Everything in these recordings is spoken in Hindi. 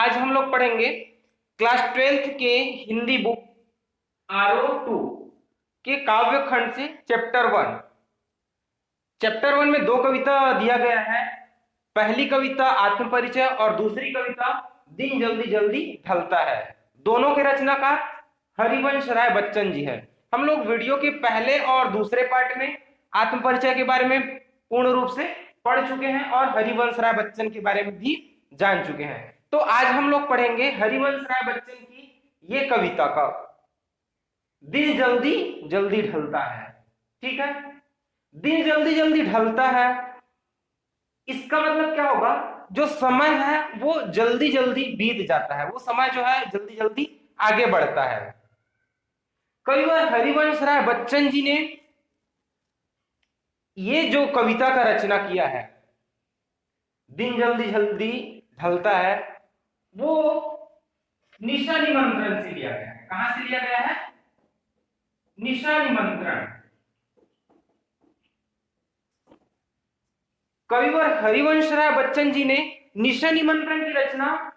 आज हम लोग पढ़ेंगे क्लास 12th के हिंदी बुक RO2 के काव्य खंड से चैप्टर 1 में दो कविता दिया गया है। पहली कविता आत्मपरिचय और दूसरी कविता दिन जल्दी जल्दी ढलता है। दोनों के रचनाकार हरिवंश राय बच्चन जी है। हम लोग वीडियो के पहले और दूसरे पार्ट में आत्मपरिचय के बारे में पूर्ण रूप से पढ़ चुके हैं और हरिवंश राय बच्चन के बारे में भी जान चुके हैं। तो आज हम लोग पढ़ेंगे हरिवंश राय बच्चन की ये कविता का दिन जल्दी जल्दी ढलता है। ठीक है, दिन जल्दी जल्दी ढलता है, इसका मतलब क्या होगा? जो समय है वो जल्दी जल्दी बीत जाता है, वो समय जो है जल्दी जल्दी आगे बढ़ता है। कई बार हरिवंश राय बच्चन जी ने ये जो कविता का रचना किया है, दिन जल्दी जल्दी ढलता है, वो निशा निमंत्रण से लिया गया है। कहां से लिया गया है? निशा निमंत्रण। कविवर हरिवंश राय बच्चन जी ने निशा निमंत्रण की रचना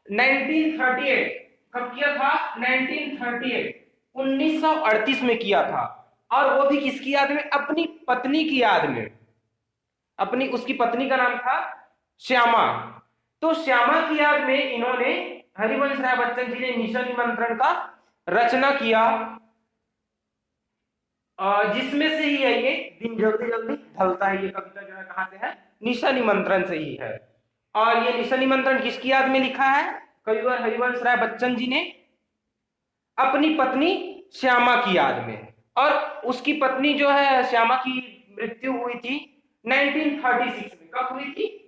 1938 कब किया था? 1938 में किया था। और वो भी किसकी याद में? अपनी पत्नी की याद में। उसकी पत्नी का नाम था श्यामा। तो श्यामा की याद में इन्होंने, हरिवंश राय बच्चन जी ने निशा निमंत्रण का रचना किया, जिसमें से ही है ये दिन जल्दी जल्दी ढलता है। ये कविता जो है कहां से है? निशा निमंत्रण से ही है। और ये निशा निमंत्रण किसकी याद में लिखा है? कविवर हरिवंश राय बच्चन जी ने अपनी पत्नी श्यामा की याद में। और उसकी पत्नी जो है श्यामा की मृत्यु हुई थी 1936 में। कब हुई थी?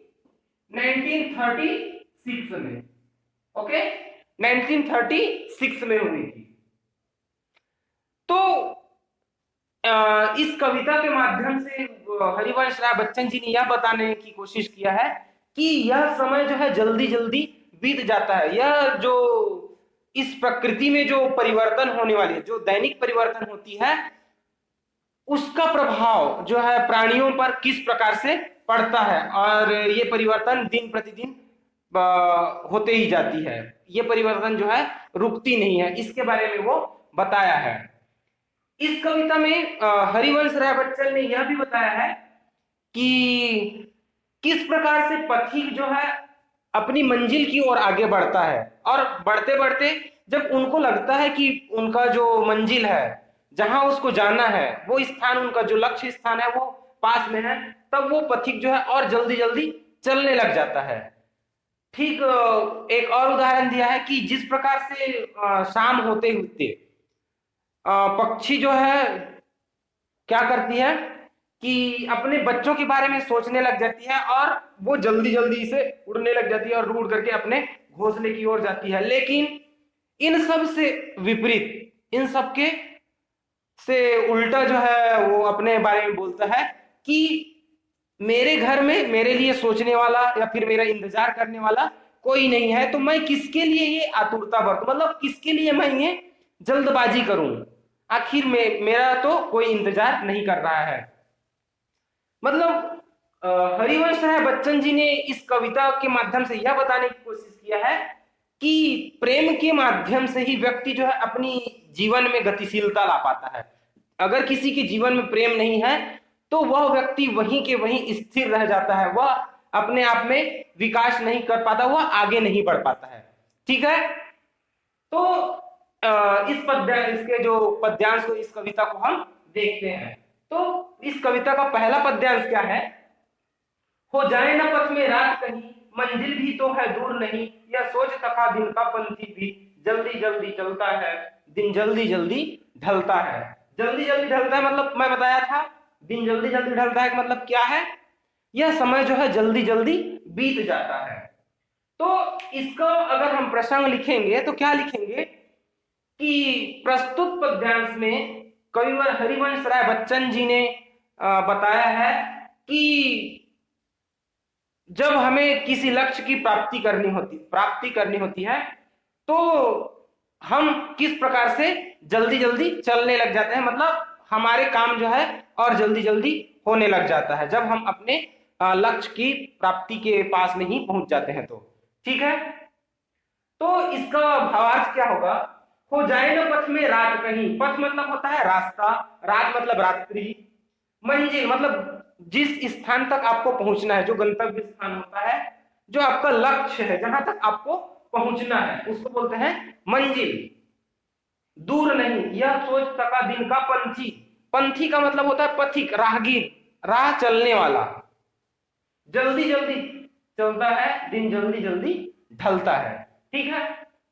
1936 में। ओके, 1936 में हुई थी। तो इस कविता के माध्यम से हरिवंश राय बच्चन जी ने यह बताने की कोशिश किया है कि यह समय जो है जल्दी जल्दी बीत जाता है। यह जो इस प्रकृति में जो परिवर्तन होने वाली है, जो दैनिक परिवर्तन होती है, उसका प्रभाव जो है प्राणियों पर किस प्रकार से पड़ता है। और ये परिवर्तन दिन प्रतिदिन होते ही जाती है, ये परिवर्तन जो है रुकती नहीं है, इसके बारे में वो बताया है। इस कविता में हरिवंश राय बच्चन ने यह भी बताया है कि किस प्रकार से पथिक जो है अपनी मंजिल की ओर आगे बढ़ता है। और बढ़ते बढ़ते जब उनको लगता है कि उनका जो मंजिल है, जहां उसको जाना है, वो स्थान, उनका जो लक्ष्य स्थान है वो पास में है, तब वो पथिक जो है और जल्दी जल्दी चलने लग जाता है। ठीक एक और उदाहरण दिया है कि जिस प्रकार से शाम होते होते पक्षी जो है क्या करती है कि अपने बच्चों के बारे में सोचने लग जाती है और वो जल्दी जल्दी से उड़ने लग जाती है और उड़ करके अपने घोंसले की ओर जाती है। लेकिन इन सब से विपरीत, इन सब के से उल्टा जो है वो अपने बारे में बोलता है कि मेरे घर में मेरे लिए सोचने वाला या फिर मेरा इंतजार करने वाला कोई नहीं है, तो मैं किसके लिए ये आतुरता बरतूं, मतलब किसके लिए मैं ये जल्दबाजी करूं, आखिर में मेरा तो कोई इंतजार नहीं कर रहा है। मतलब हरिवंश राय बच्चन जी ने इस कविता के माध्यम से यह बताने की कोशिश किया है कि प्रेम के माध्यम से ही व्यक्ति जो है अपनी जीवन में गतिशीलता ला पाता है। अगर किसी के जीवन में प्रेम नहीं है तो वह व्यक्ति वहीं के वहीं स्थिर रह जाता है, वह अपने आप में विकास नहीं कर पाता, वह आगे नहीं बढ़ पाता है। ठीक है, तो इसके जो पद्यांश को, इस कविता को हम देखते हैं। तो इस कविता का पहला पद्यांश क्या है? हो जाए न पथ में रात कहीं, मंजिल भी तो है दूर नहीं, यह सोच तका दिन का पंथी भी जल्दी जल्दी चलता है, दिन जल्दी जल्दी ढलता है। जल्दी जल्दी ढलता है मतलब मैं बताया था, दिन जल्दी जल्दी ढलता है मतलब क्या है? यह समय जो है जल्दी जल्दी बीत जाता है। तो इसका अगर हम प्रसंग लिखेंगे तो क्या लिखेंगे कि प्रस्तुत पद्यांश में कविवर हरिवंश राय बच्चन जी ने बताया है कि जब हमें किसी लक्ष्य की प्राप्ति करनी होती है तो हम किस प्रकार से जल्दी जल्दी चलने लग जाते हैं, मतलब हमारे काम जो है और जल्दी जल्दी होने लग जाता है जब हम अपने लक्ष्य की प्राप्ति के पास में ही पहुंच जाते हैं। तो ठीक है, तो इसका भावार्थ क्या होगा? हो जाए न पथ में रात कहीं, पथ मतलब होता है रास्ता, रात मतलब रात्रि, मंजिल मतलब जिस स्थान तक आपको पहुंचना है, जो गंतव्य स्थान होता है, जो आपका लक्ष्य है, जहां तक आपको पहुंचना है, उसको बोलते हैं मंजिल। दूर नहीं यह सोच सका दिन का पंथी, पंथी का मतलब होता है पथिक, राहगीर, राह चलने वाला। जल्दी जल्दी चलता है, दिन जल्दी जल्दी ढलता है। ठीक है,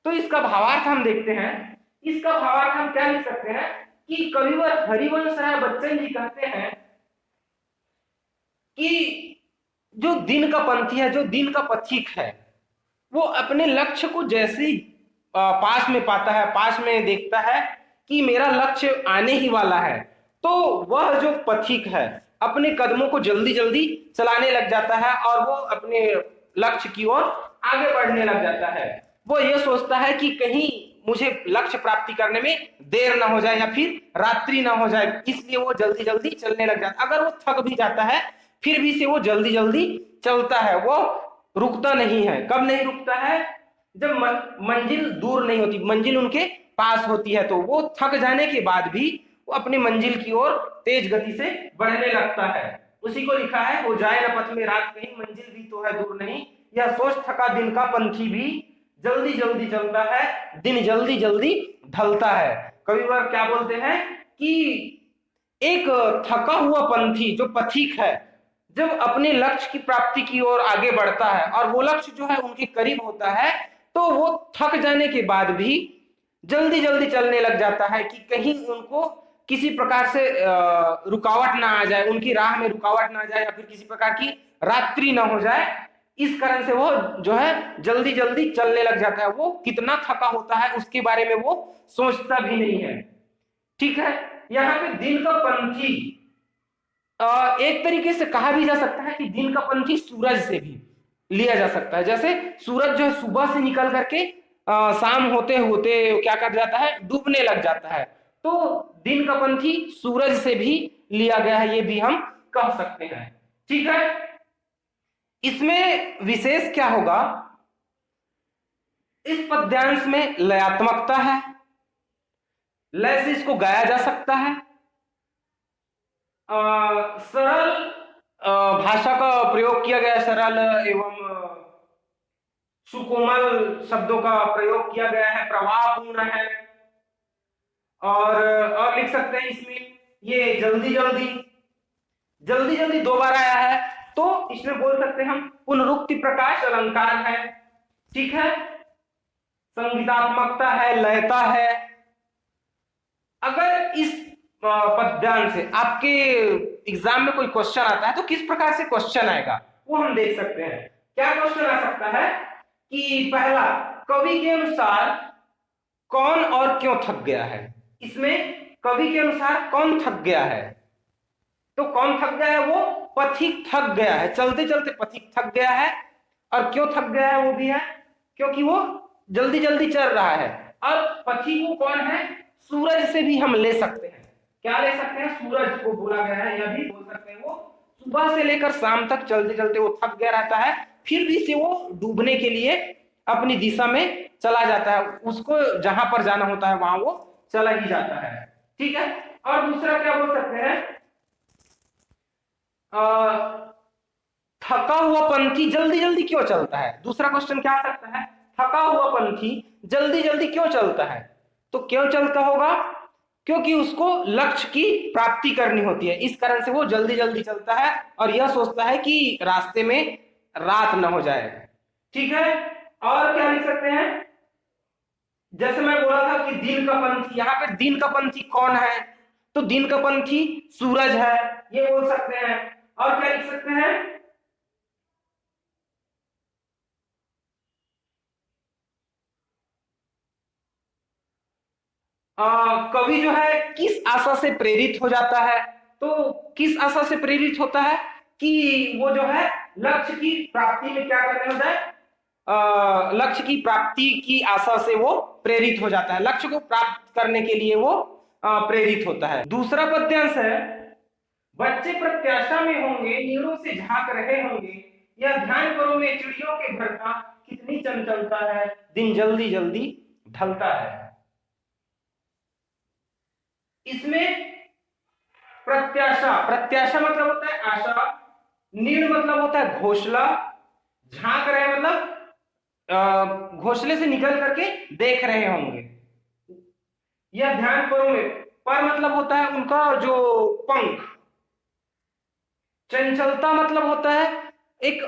तो इसका भावार्थ हम देखते हैं। इसका भावार्थ हम क्या लिख सकते हैं कि कविवर हरिवंश राय बच्चन जी कहते हैं कि जो दिन का पंथी है, जो दिन का पथिक है, वो अपने लक्ष्य को जैसे ही पास में पाता है, पास में देखता है कि मेरा लक्ष्य आने ही वाला है, तो वह जो पथिक है अपने कदमों को जल्दी जल्दी चलाने लग जाता है और वो अपने लक्ष्य की ओर आगे बढ़ने लग जाता है। वो ये सोचता है कि कहीं मुझे लक्ष्य प्राप्ति करने में देर ना हो जाए या फिर रात्रि ना हो जाए, इसलिए वो जल्दी जल्दी चलने लग जाता है। अगर वो थक भी जाता है फिर भी से वो जल्दी जल्दी चलता है, वो रुकता नहीं है। कब नहीं रुकता है? जब मंजिल दूर नहीं होती, मंजिल उनके पास होती है, तो वो थक जाने के बाद भी वो अपनी मंजिल की ओर तेज गति से बढ़ने लगता है। उसी को लिखा है, हो जाए न पथ में रात कहीं, मंजिल भी तो है दूर नहीं, यह सोच थका दिन का पंथी भी, जल्दी जल्दी चलता है, दिन जल्दी जल्दी ढलता है। कविवर क्या बोलते हैं कि एक थका हुआ पंथी जो पथिक है, जब अपने लक्ष्य की प्राप्ति की ओर आगे बढ़ता है और वो लक्ष्य जो है उनके करीब होता है, तो वो थक जाने के बाद भी जल्दी जल्दी चलने लग जाता है कि कहीं उनको किसी प्रकार से रुकावट ना आ जाए, उनकी राह में रुकावट ना आ जाए या फिर किसी प्रकार की रात्रि ना हो जाए। इस कारण से वो जो है जल्दी जल्दी चलने लग जाता है। वो कितना थका होता है उसके बारे में वो सोचता भी नहीं है। ठीक है, यहाँ पे दिन का पंथी एक तरीके से कहा भी जा सकता है कि दिन का पंथी सूरज से भी लिया जा सकता है। जैसे सूरज जो है सुबह से निकल करके शाम होते होते क्या कर जाता है, डूबने लग जाता है, तो दिन का पंथी सूरज से भी लिया गया है, ये भी हम कह सकते हैं। ठीक है, इसमें विशेष क्या होगा, इस पद्यांश में लयात्मकता है, लय से इसको गाया जा सकता है, सरल भाषा का प्रयोग किया गया, सरल एवं सुकोमल शब्दों का प्रयोग किया गया है, प्रवाहपूर्ण है। और लिख सकते हैं इसमें ये जल्दी जल्दी, जल्दी जल्दी दो बार आया है, तो इसमें बोल सकते हैं हम पुनरुक्ति प्रकाश अलंकार है। ठीक है, संगीतात्मकता है, लयता है। अगर इस पद्यांश से आपके एग्जाम में कोई क्वेश्चन आता है तो किस प्रकार से क्वेश्चन आएगा वो हम देख सकते हैं। क्या क्वेश्चन आ सकता है कि पहला, कवि के अनुसार कौन और क्यों थक गया है। इसमें कवि के अनुसार कौन थक गया है, तो कौन थक गया है, वो पथिक थक गया है, चलते चलते पथिक थक गया है। और क्यों थक गया है वो भी है क्योंकि वो जल्दी जल्दी चल रहा है। और पथिक वो कौन है, सूरज से भी हम ले सकते हैं। क्या ले सकते हैं, सूरज को बोला गया है, यह भी बोल सकते हैं। वो सुबह से लेकर शाम तक चलते चलते वो थक गया रहता है, फिर भी से वो डूबने के लिए अपनी दिशा में चला जाता है, उसको जहां पर जाना होता है वहां वो चला ही जाता है। ठीक है, और दूसरा क्या बोल सकते हैं, थका हुआ पंथी जल्दी जल्दी क्यों चलता है। दूसरा क्वेश्चन क्या आ सकता है, थका हुआ पंथी जल्दी जल्दी क्यों चलता है। तो क्यों चलता होगा, क्योंकि उसको लक्ष्य की प्राप्ति करनी होती है, इस कारण से वो जल्दी जल्दी चलता है और यह सोचता है कि रास्ते में रात न हो जाए। ठीक है, और क्या लिख सकते हैं, जैसे मैं बोला था कि दिन का पंथी, यहाँ पे दिन का पंथी कौन है, तो दिन का पंथी सूरज है, ये बोल सकते हैं। और क्या लिख सकते हैं, कवि जो है किस आशा से प्रेरित हो जाता है, तो किस आशा से प्रेरित होता है कि वो जो है लक्ष्य की प्राप्ति में क्या करने हो जाए, लक्ष्य की प्राप्ति की आशा से वो प्रेरित हो जाता है, लक्ष्य को प्राप्त करने के लिए वो प्रेरित होता है। दूसरा पद्यांश है, बच्चे प्रत्याशा में होंगे नीड़ों से झांक रहे होंगे, यह ध्यान करो में चिड़ियों के घर का कितनी चंचलता है, दिन जल्दी जल्दी ढलता है। इसमें प्रत्याशा, प्रत्याशा मतलब होता है आशा, नीड़ मतलब होता है घोंसला, झांक रहे मतलब घोंसले से निकल करके देख रहे होंगे। यह ध्यान करो में, पर मतलब होता है उनका जो पंख, चंचलता मतलब होता है एक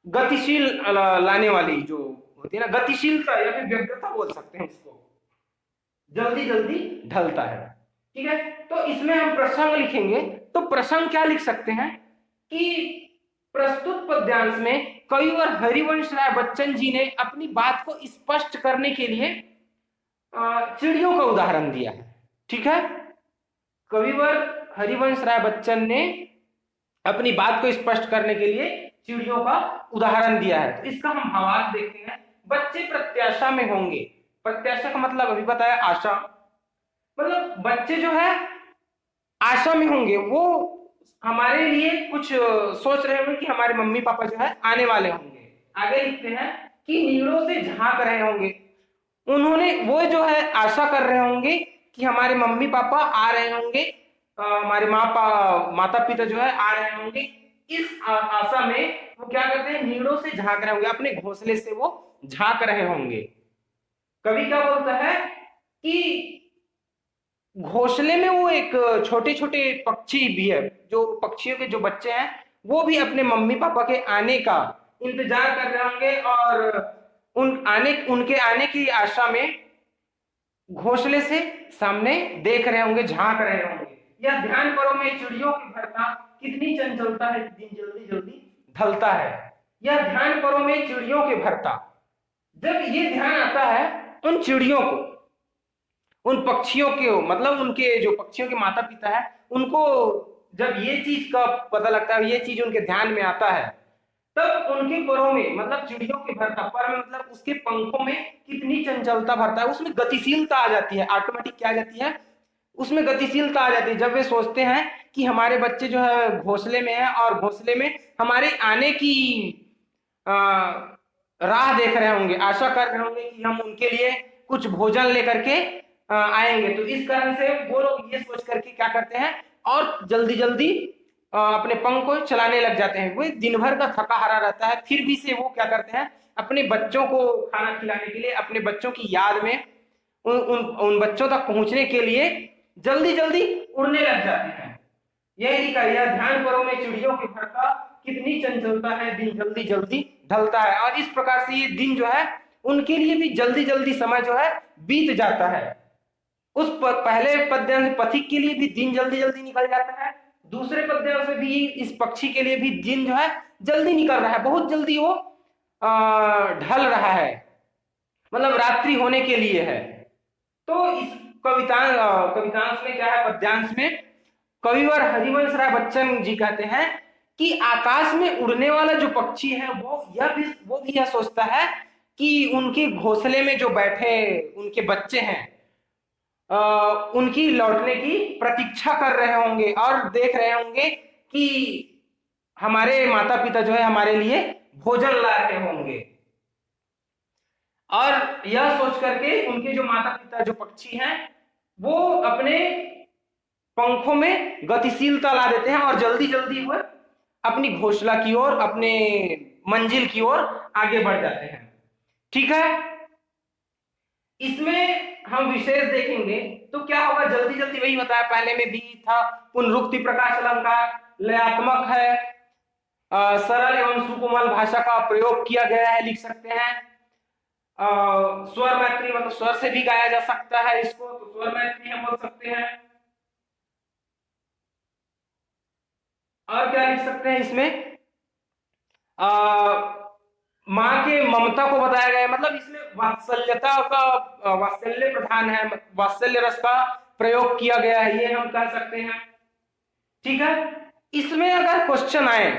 गतिशील लाने वाली जो होती है ना, गतिशीलता या फिर व्यग्रता बोल सकते हैं इसको, जल्दी जल्दी ढलता है। ठीक है, तो इसमें हम प्रसंग लिखेंगे, तो प्रसंग क्या लिख सकते हैं कि प्रस्तुत पद्यांश में कविवर हरिवंश राय बच्चन जी ने अपनी बात को स्पष्ट करने के लिए चिड़ियों का उदाहरण दिया है। ठीक है, कविवर हरिवंश राय बच्चन ने अपनी बात को स्पष्ट करने के लिए चिड़ियों का उदाहरण दिया है। तो इसका हम भावार्थ देखते हैं, बच्चे प्रत्याशा में होंगे। प्रत्याशा का मतलब अभी बताया आशा, मतलब बच्चे जो है आशा में होंगे, वो हमारे लिए कुछ सोच रहे होंगे कि हमारे मम्मी पापा जो है आने वाले होंगे। आगे लिखते हैं कि नीड़ों से झांक रहे होंगे, उन्होंने वो जो है आशा कर रहे होंगे कि हमारे मम्मी पापा आ रहे होंगे, हमारे माता पिता जो है आ रहे होंगे। इस आशा में वो क्या करते हैं, नीड़ों से झांक रहे होंगे, अपने घोंसले से वो झांक रहे होंगे। कवि क्या बोलता है कि घोंसले में वो एक छोटे छोटे पक्षी भी है, जो पक्षियों के जो बच्चे हैं वो भी अपने मम्मी पापा के आने का इंतजार कर रहे होंगे, और उनके आने की आशा में घोंसले से सामने देख रहे होंगे, झांक रहे होंगे। यह ध्यान करो में चिड़ियों की भरता कितनी चंचलता है, दिन जल्दी जल्दी ढलता है। यह ध्यान करो में चिड़ियों के भरता, जब ये ध्यान आता है उन चिड़ियों को, उन पक्षियों के, मतलब उनके जो पक्षियों के माता पिता है, उनको जब ये चीज का पता लगता है, ये चीज उनके ध्यान में आता है, तब उनके परों में, मतलब चिड़ियों के भरता, पर में मतलब उसके पंखों में कितनी चंचलता भरता है, उसमें गतिशीलता आ जाती है, ऑटोमेटिक क्या आ जाती है, उसमें गतिशीलता आ जाती है। जब वे सोचते हैं कि हमारे बच्चे जो है घोंसले में है, और घोंसले में हमारे आने की राह देख रहे होंगे, आशा कर रहे होंगे कि हम उनके लिए कुछ भोजन लेकर के आएंगे, तो इस कारण से वो लोग ये सोच करके क्या करते हैं, और जल्दी जल्दी अपने पंख को चलाने लग जाते हैं। वो दिन भर का थका हारा रहता है, फिर भी से वो क्या करते हैं, अपने बच्चों को खाना खिलाने के लिए, अपने बच्चों की याद में उन बच्चों तक पहुंचने के लिए जल्दी जल्दी उड़ने लग जाते हैं। यही लिखा, यह ध्यान करो में चिड़ियों के घर का कितनी चंचलता है, दिन जल्दी जल्दी ढलता है। और इस प्रकार से ये दिन जो है उनके लिए भी जल्दी जल्दी समय जो है बीत जाता है। उस पहले पद्यांश पथिक के लिए भी दिन जल्दी जल्दी निकल जाता है, दूसरे पद्यांश में भी इस पक्षी के लिए भी दिन जो है जल्दी निकल रहा है, बहुत जल्दी वो ढल रहा है, मतलब रात्रि होने के लिए है। तो इस कवितांश में क्या है, पद्यांश में कविवर हरिवंश राय बच्चन जी कहते हैं कि आकाश में उड़ने वाला जो पक्षी है वो भी यह सोचता है कि उनके घोंसले में जो बैठे उनके बच्चे हैं उनकी लौटने की प्रतीक्षा कर रहे होंगे, और देख रहे होंगे कि हमारे माता पिता जो है हमारे लिए भोजन ला रहे होंगे। और यह सोच करके उनके जो माता पिता जो पक्षी हैं वो अपने पंखों में गतिशीलता ला देते हैं, और जल्दी जल्दी वो अपनी घोंसला की ओर, अपने मंजिल की ओर आगे बढ़ जाते हैं। ठीक है, इसमें हम विशेष देखेंगे तो क्या होगा, जल्दी जल्दी वही बताया पहले में भी था, पुनरुक्ति प्रकाश अलंकार लयात्मक है, सरल एवं सुकोमल भाषा का प्रयोग किया गया है, लिख सकते हैं। स्वर मैत्री मतलब स्वर से भी गाया जा सकता है इसको, तो स्वर मैत्री हम बोल सकते हैं। और क्या लिख सकते हैं इसमें, माँ के ममता को बताया गया है, मतलब इसमें वात्सल्यता का, वात्सल्य प्रधान है, वात्सल्य रस का प्रयोग किया गया है, ये हम कह सकते हैं। ठीक है, इसमें अगर क्वेश्चन आए,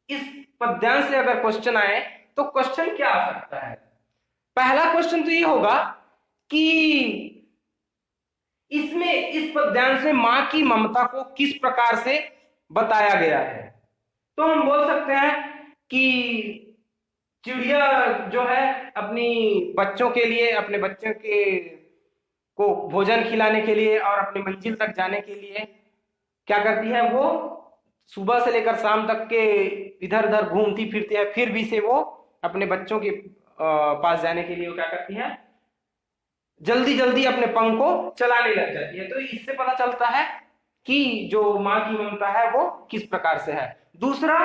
इस पद्यांश से अगर क्वेश्चन आए तो क्वेश्चन क्या आ सकता है। पहला क्वेश्चन तो ये होगा कि इसमें, इस पद्यांश में माँ की ममता को किस प्रकार से बताया गया है। तो हम बोल सकते हैं कि चिड़िया जो है अपनी बच्चों के लिए, अपने बच्चों के को भोजन खिलाने के लिए और अपनी मंजिल तक जाने के लिए क्या करती है, वो सुबह से लेकर शाम तक के इधर उधर घूमती फिरती है, फिर भी से वो अपने बच्चों के पास जाने के लिए वो क्या करती है, जल्दी जल्दी अपने पंख को चलाने लग जाती है। तो इससे पता चलता है कि जो माँ की ममता है वो किस प्रकार से है। दूसरा,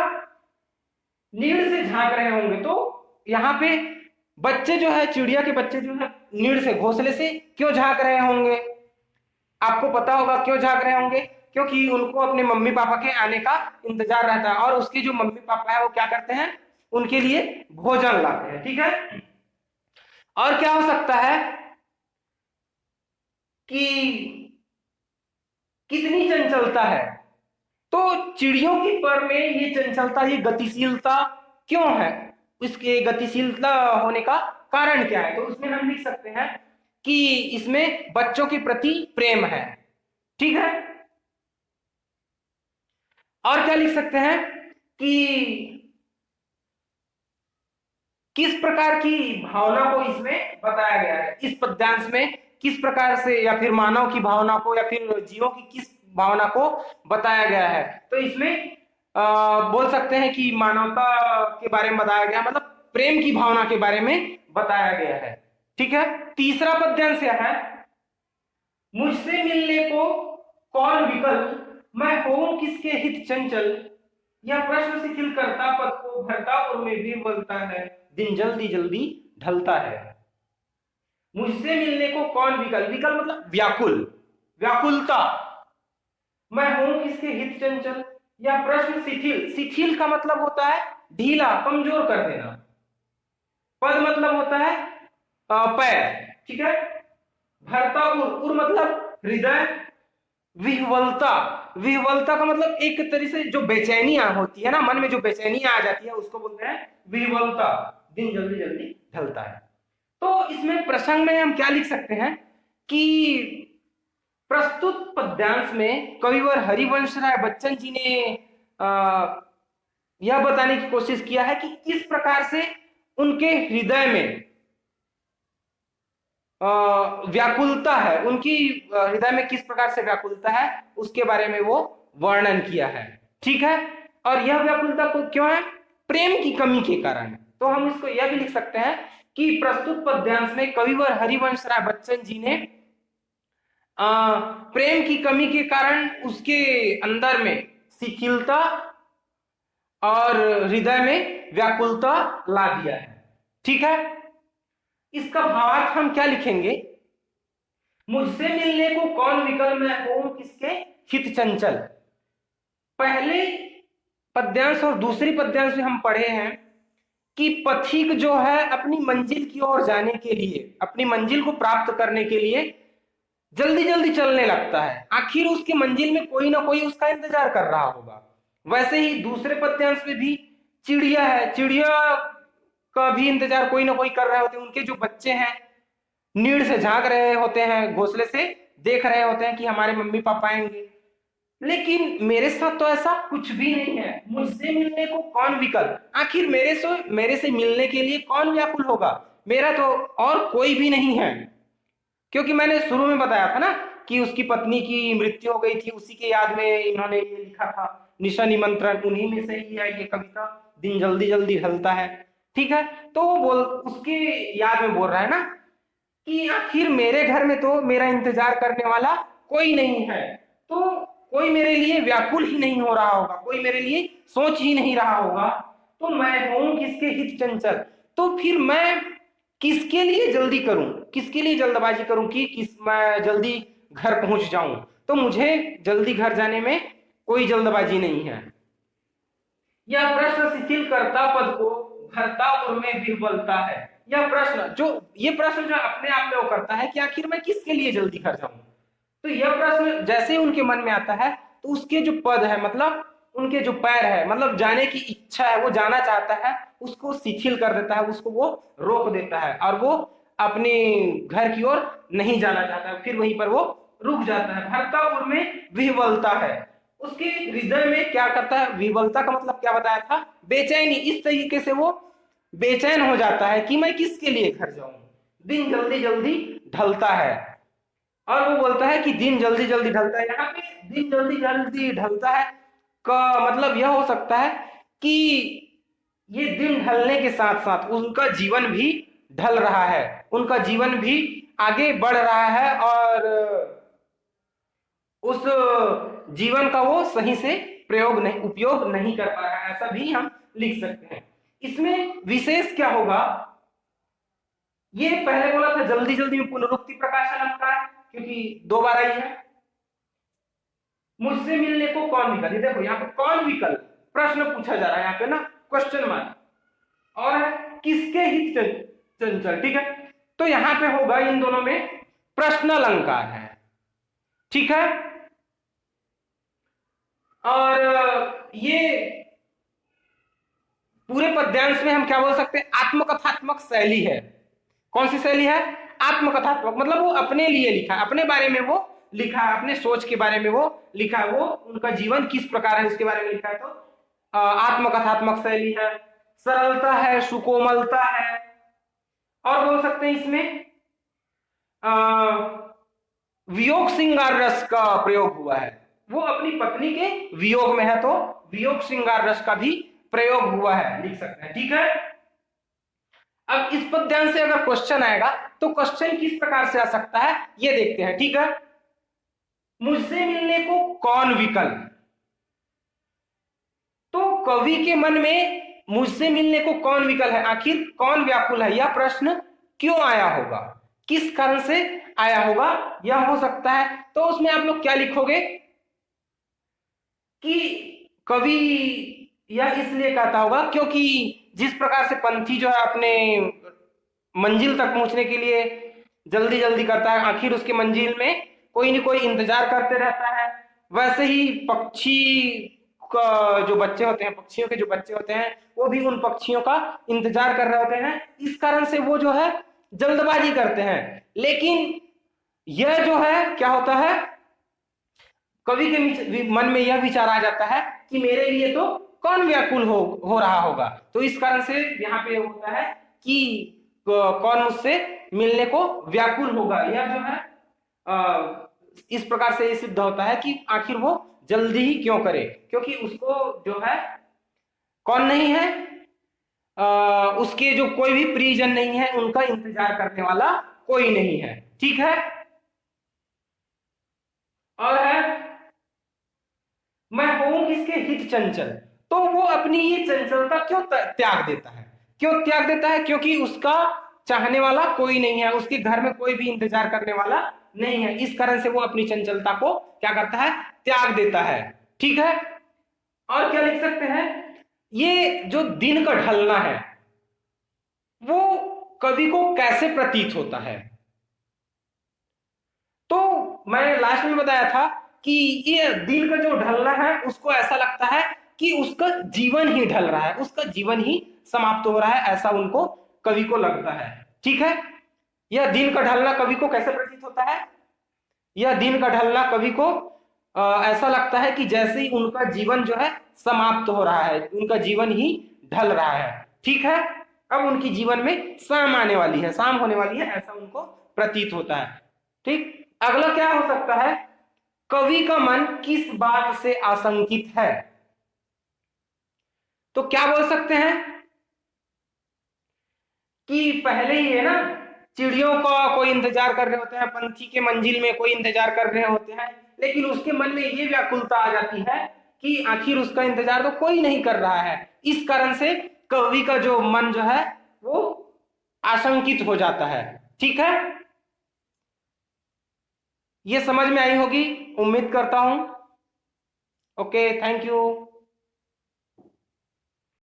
नीड़ से झांक रहे होंगे, तो यहाँ पे बच्चे जो है, चिड़िया के बच्चे जो है नीड़ से, घोंसले से क्यों झांक रहे होंगे? आपको पता होगा क्यों झांक रहे होंगे, क्योंकि उनको अपने मम्मी पापा के आने का इंतजार रहता है, और उसके जो मम्मी पापा है वो क्या करते हैं, उनके लिए भोजन लाते हैं। ठीक है। और क्या हो सकता है कि कितनी चंचलता है, तो चिड़ियों की पर में ये चंचलता, ये गतिशीलता क्यों है, इसके गतिशीलता होने का कारण क्या है? तो उसमें हम लिख सकते हैं कि इसमें बच्चों के प्रति प्रेम है। ठीक है। और क्या लिख सकते हैं कि किस प्रकार की भावना को इसमें बताया गया है, इस पद्यांश में किस प्रकार से, या फिर मानव की भावना को या फिर जीवों की किस भावना को बताया गया है। तो इसमें बोल सकते हैं कि मानवता के बारे में बताया गया, मतलब प्रेम की भावना के बारे में बताया गया है। ठीक है। तीसरा पद्यांश है, मुझसे मिलने को कौन विकल, मैं हूं किसके हित चंचल, यह प्रश्न शिथिल करता पद को भरता और में भी बोलता है, दिन जल्दी जल्दी ढलता है। मुझसे मिलने को कौन विकल, विकल मतलब व्याकुल, व्याकुलता, मैं हूं किसके हित चंचल, यह प्रश्न शिथिल, शिथिल का मतलब होता है ढीला, कमजोर कर देना, पद मतलब होता है पैर। ठीक है। भरता उर मतलब हृदय, विह्वलता, विह्वलता का मतलब एक तरह से जो बेचैनी होती है ना, मन में जो बेचैनी आ जाती है उसको बोलते हैं विह्वलता, दिन जल्दी जल्दी ढलता है। तो इसमें प्रसंग में हम क्या लिख सकते हैं कि प्रस्तुत पद्यांश में कविवर हरिवंश राय बच्चन जी ने यह बताने की कोशिश किया है कि किस प्रकार से उनके हृदय में व्याकुलता है, उनकी हृदय में किस प्रकार से व्याकुलता है उसके बारे में वो वर्णन किया है। ठीक है। और यह व्याकुलता को क्यों है, प्रेम की कमी के कारण। तो हम इसको यह भी लिख सकते हैं कि प्रस्तुत पद्यांश में कविवर हरिवंश राय बच्चन जी ने प्रेम की कमी के कारण उसके अंदर में शिथिलता और हृदय में व्याकुलता ला दिया है। ठीक है। इसका भावार्थ हम क्या लिखेंगे, मुझसे मिलने को कौन विकल, मैं हूं किसके हित चंचल। पहले पद्यांश और दूसरी पद्यांश में हम पढ़े हैं कि पथिक जो है अपनी मंजिल की ओर जाने के लिए, अपनी मंजिल को प्राप्त करने के लिए जल्दी जल्दी चलने लगता है, आखिर उसकी मंजिल में कोई ना कोई उसका इंतजार कर रहा होगा। वैसे ही दूसरे पद्यांश में भी चिड़िया है, चिड़िया का भी इंतजार कोई ना कोई कर रहे होते हैं, उनके जो बच्चे हैं नीड़ से झांक रहे होते हैं, घोंसले से देख रहे होते हैं कि हमारे मम्मी पापा आएंगे। लेकिन मेरे साथ तो ऐसा कुछ भी नहीं है, मुझसे मिलने को कौन विकल, आखिर मेरे से मिलने के लिए कौन व्याकुल होगा, मेरा तो और कोई भी नहीं है। क्योंकि मैंने शुरू में बताया था ना कि उसकी पत्नी की मृत्यु हो गई थी, उसी के याद में इन्होंने ये लिखा था निशा निमंत्रण, उन्हीं में से ही है ये कविता, दिन जल्दी जल्दी ढलता है। ठीक है। तो वो बोल उसके याद में बोल रहा है ना कि आखिर मेरे घर में तो मेरा इंतजार करने वाला कोई नहीं है, तो कोई मेरे लिए व्याकुल ही नहीं हो रहा होगा, कोई मेरे लिए सोच ही नहीं रहा होगा, तो मैं हूं किसके हित चंचल, तो फिर मैं किसके लिए जल्दी करूं, किसके लिए जल्दबाजी करूं कि मैं जल्दी घर पहुंच जाऊं। तो मुझे जल्दी घर जाने में कोई जल्दबाजी नहीं है। यह प्रश्न शिथिल करता पद को भरता उर्मे विह्वलता है। यह प्रश्न जो अपने आप में वो करता है कि आखिर मैं किसके लिए जल्दी घर जाऊं। तो यह प्रश्न जैसे उनके मन में आता है तो उसके जो पद है, मतलब उनके जो पैर है, मतलब जाने की इच्छा है, वो जाना चाहता है, उसको शिथिल कर देता है, उसको वो रोक देता है और वो अपने घर की ओर नहीं जाना चाहता है, फिर वहीं पर वो रुक जाता है। भरता उर्मे विह्वलता है, उसके हृदय में क्या करता है, विह्वलता का मतलब क्या बताया था, बेचैनी। इस तरीके से वो बेचैन हो जाता है कि मैं किसके लिए घर जाऊं। दिन जल्दी जल्दी ढलता है, और वो बोलता है कि दिन जल्दी जल्दी ढलता है। यहाँ पे दिन जल्दी जल्दी ढलता है का मतलब यह हो सकता है कि ये दिन ढलने के साथ साथ उनका जीवन भी ढल रहा है, उनका जीवन भी आगे बढ़ रहा है, और उस जीवन का वो सही से उपयोग नहीं कर पा रहा है, ऐसा भी हम लिख सकते हैं। इसमें विशेष क्या होगा, ये पहले बोला था जल्दी जल्दी में पुनरुक्ति प्रकाश अलंकार, क्योंकि दो बार आई है। मुझसे मिलने को कौन विकल, ये देखो यहाँ पे कौन विकल प्रश्न पूछा जा रहा है, यहाँ पे ना क्वेश्चन मार्क, और है किसके हित चंचल, ठीक है। तो यहाँ पे होगा इन दोनों में प्रश्न अलंकार है, ठीक है। और ये पूरे पद्यांश में हम क्या बोल सकते हैं, आत्मकथात्मक शैली है। कौन सी शैली है, आत्मकथात्मक, मतलब वो अपने लिए लिखा है, अपने बारे में वो लिखा है, अपने सोच के बारे में वो लिखा है, वो उनका जीवन किस प्रकार है उसके बारे में लिखा है। तो आत्मकथात्मक शैली है, सरलता है, सुकोमलता है, और बोल सकते हैं इसमें वियोग श्रृंगार रस का प्रयोग हुआ है। वो अपनी पत्नी के वियोग में है, तो वियोग श्रृंगार रस का भी प्रयोग हुआ है, लिख सकते हैं, ठीक है। अब इस पद्यांश से अगर क्वेश्चन आएगा तो क्वेश्चन किस प्रकार से आ सकता है ये देखते हैं, ठीक है। मुझसे मिलने को कौन विकल, तो कवि के मन में मुझसे मिलने को कौन विकल है, आखिर कौन व्याकुल है, यह प्रश्न क्यों आया होगा, किस कारण से आया होगा, यह हो सकता है। तो उसमें आप लोग क्या लिखोगे कि कवि यह इसलिए कहता होगा क्योंकि जिस प्रकार से पंथी जो है अपने मंजिल तक पहुंचने के लिए जल्दी जल्दी करता है, आखिर उसके मंजिल में कोई न कोई इंतजार करते रहता है, वैसे ही पक्षी का जो बच्चे होते हैं, पक्षियों के जो बच्चे होते हैं, वो भी उन पक्षियों का इंतजार कर रहे होते हैं। इस कारण से वो जो है जल्दबाजी करते हैं। लेकिन यह जो है क्या होता है, कवि के मन में यह विचार आ जाता है कि मेरे लिए तो कौन व्याकुल हो रहा होगा। तो इस कारण से यहाँ पे होता है कि कौन मुझसे मिलने को व्याकुल होगा, यह जो है इस प्रकार से सिद्ध होता है कि आखिर वो जल्दी ही क्यों करे, क्योंकि उसको जो है कौन नहीं है, उसके जो कोई भी प्रियजन नहीं है, उनका इंतजार करने वाला कोई नहीं है, ठीक है। और है मैं हूं किसके हित चंचल, तो वो अपनी ये चंचलता क्यों त्याग देता है, क्यों त्याग देता है, क्योंकि उसका चाहने वाला कोई नहीं है, उसके घर में कोई भी इंतजार करने वाला नहीं है, इस कारण से वो अपनी चंचलता को क्या करता है, त्याग देता है, ठीक है। और क्या लिख सकते हैं, ये जो दिन का ढलना है वो कवि को कैसे प्रतीत होता है। तो मैंने लास्ट में बताया था कि ये दिन का जो ढलना है उसको ऐसा लगता है कि उसका जीवन ही ढल रहा है, उसका जीवन ही समाप्त हो रहा है, ऐसा उनको कवि को लगता है, ठीक है। यह दिन का ढलना कवि को कैसे प्रतीत होता है, यह दिन का ढलना कवि को ऐसा लगता है कि जैसे ही उनका जीवन जो है समाप्त हो रहा है, उनका जीवन ही ढल रहा है, ठीक है। अब उनकी जीवन में शाम आने वाली है, शाम होने वाली है, ऐसा उनको प्रतीत होता है, ठीक। अगला क्या हो सकता है, कवि का मन किस बात से आशंकित है, तो क्या बोल सकते हैं कि पहले ही है ना, चिड़ियों का कोई इंतजार कर रहे होते हैं, पंछी के मंजिल में कोई इंतजार कर रहे होते हैं, लेकिन उसके मन में ये व्याकुलता आ जाती है कि आखिर उसका इंतजार तो कोई नहीं कर रहा है, इस कारण से कवि का जो मन जो है वो आशंकित हो जाता है, ठीक है। ये समझ में आई होगी, उम्मीद करता हूं। Okay, thank you.